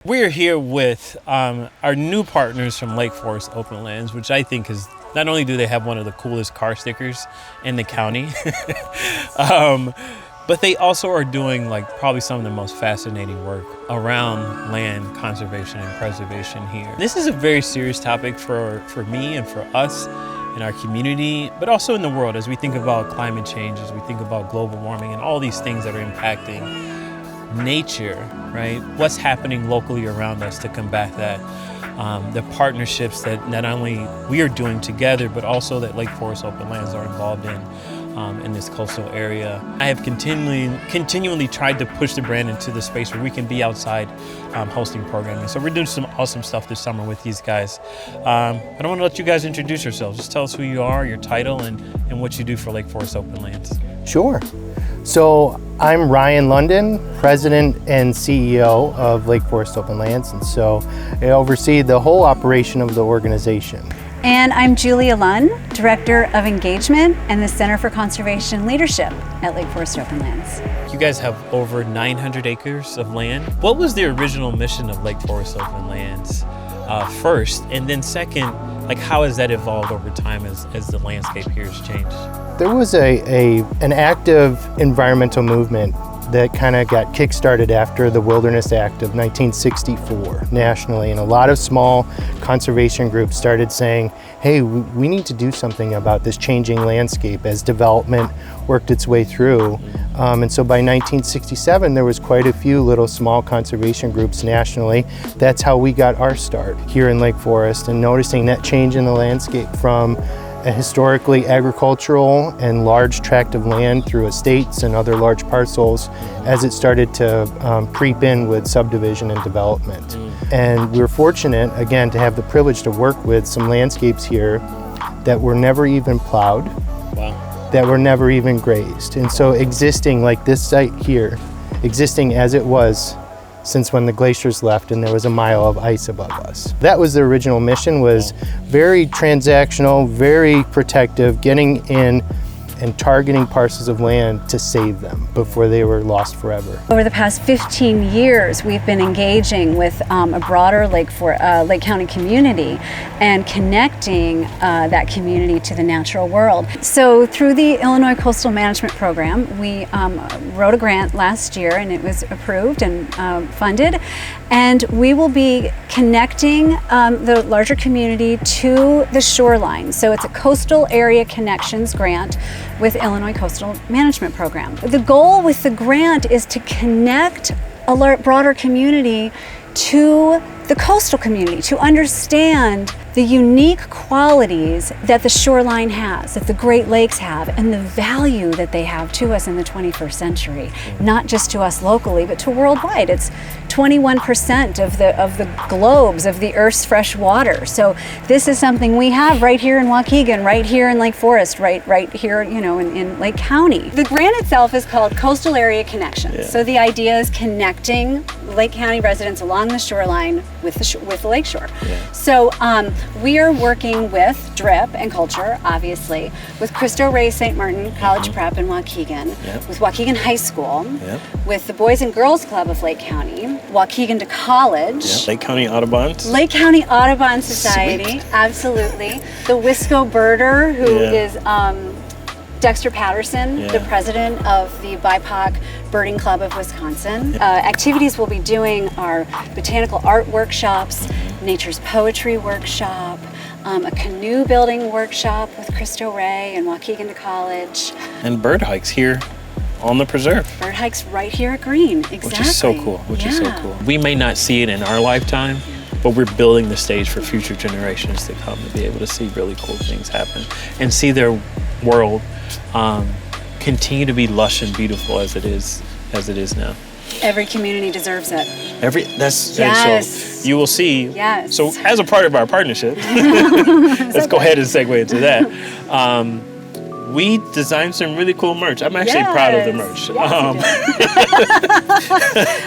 We're here with our new partners from Lake Forest Open Lands, which I think is, not only do they have one of the coolest car stickers in the county, but they also are doing probably some of the most fascinating work around land conservation and preservation here. This is a very serious topic for me and for us in our community, but also in the world as we think about climate change, as we think about global warming and all these things that are impacting nature, right? What's happening locally around us to combat that? The partnerships that not only we are doing together, but also that Lake Forest Open Lands are involved in this coastal area. I have continually tried to push the brand into the space where we can be outside hosting programming. So we're doing some awesome stuff this summer with these guys. I don't want to let you guys introduce yourselves. Just tell us who you are, your title, and what you do for Lake Forest Open Lands. Sure. So I'm Ryan London, President and CEO of Lake Forest Open Lands, and so I oversee the whole operation of the organization. And I'm Julia Lunn, Director of Engagement and the Center for Conservation Leadership at Lake Forest Open Lands. You guys have over 900 acres of land. What was the original mission of Lake Forest Open Lands first? And then second, how has that evolved over time as the landscape here has changed? There was an active environmental movement that kind of got kick-started after the Wilderness Act of 1964 nationally, and a lot of small conservation groups started saying, hey, we need to do something about this changing landscape as development worked its way through. And so by 1967, there was quite a few little small conservation groups nationally. That's how we got our start here in Lake Forest, and noticing that change in the landscape from a historically agricultural and large tract of land through estates and other large parcels as it started to creep in with subdivision and development. And we're fortunate, again, to have the privilege to work with some landscapes here that were never even plowed, that were never even grazed. And so existing like this site here, existing as it was since when the glaciers left and there was a mile of ice above us. That was the original mission, was very transactional, very protective, getting in and targeting parcels of land to save them before they were lost forever. Over the past 15 years, we've been engaging with a broader Lake County community and connecting that community to the natural world. So through the Illinois Coastal Management Program, we wrote a grant last year, and it was approved and funded. And we will be connecting the larger community to the shoreline. So it's a coastal area connections grant with Illinois Coastal Management Program. The goal with the grant is to connect a broader community to the coastal community, to understand the unique qualities that the shoreline has, that the Great Lakes have, and the value that they have to us in the 21st century, not just to us locally, but to worldwide. It's 21% of the globes of the Earth's fresh water. So this is something we have right here in Waukegan, right here in Lake Forest, right here, in Lake County. The grant itself is called Coastal Area Connections. Yeah. So the idea is connecting Lake County residents along the shoreline with the lakeshore. Yeah. So we are working with DRIP and Culture, obviously, with Cristo Rey St. Martin College Prep in Waukegan, with Waukegan High School, with the Boys and Girls Club of Lake County, Waukegan to College. Lake County Audubon. Lake County Audubon Society, Sweet. Absolutely. The Wisco Birder, who is Dexter Patterson, the president of the BIPOC Birding Club of Wisconsin. Activities we'll be doing are botanical art workshops, nature's poetry workshop, a canoe building workshop with Cristo Rey and Waukegan to College. And bird hikes here on the preserve. Bird hikes right here at Green, exactly. Which is so cool, We may not see it in our lifetime, but we're building the stage for future generations to come to be able to see really cool things happen and see their world continue to be lush and beautiful as it is now. Every community deserves it. And so you will see. Yes. So as a part of our partnership, let's go ahead and segue into that. We designed some really cool merch. I'm actually proud of the merch.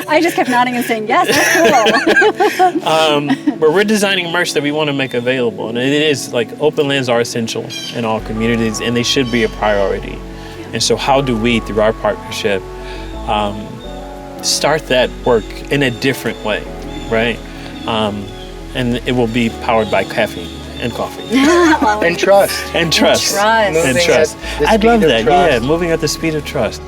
I just kept nodding and saying, yes, that's cool. But we're designing merch that we want to make available. And it is open lands are essential in all communities, and they should be a priority. And so how do we, through our partnership, start that work in a different way? right? And it will be powered by caffeine and coffee And trust. and trust Trust. and Moving trust. at the I'd speed love of that. trust. Yeah, moving at the speed of trust.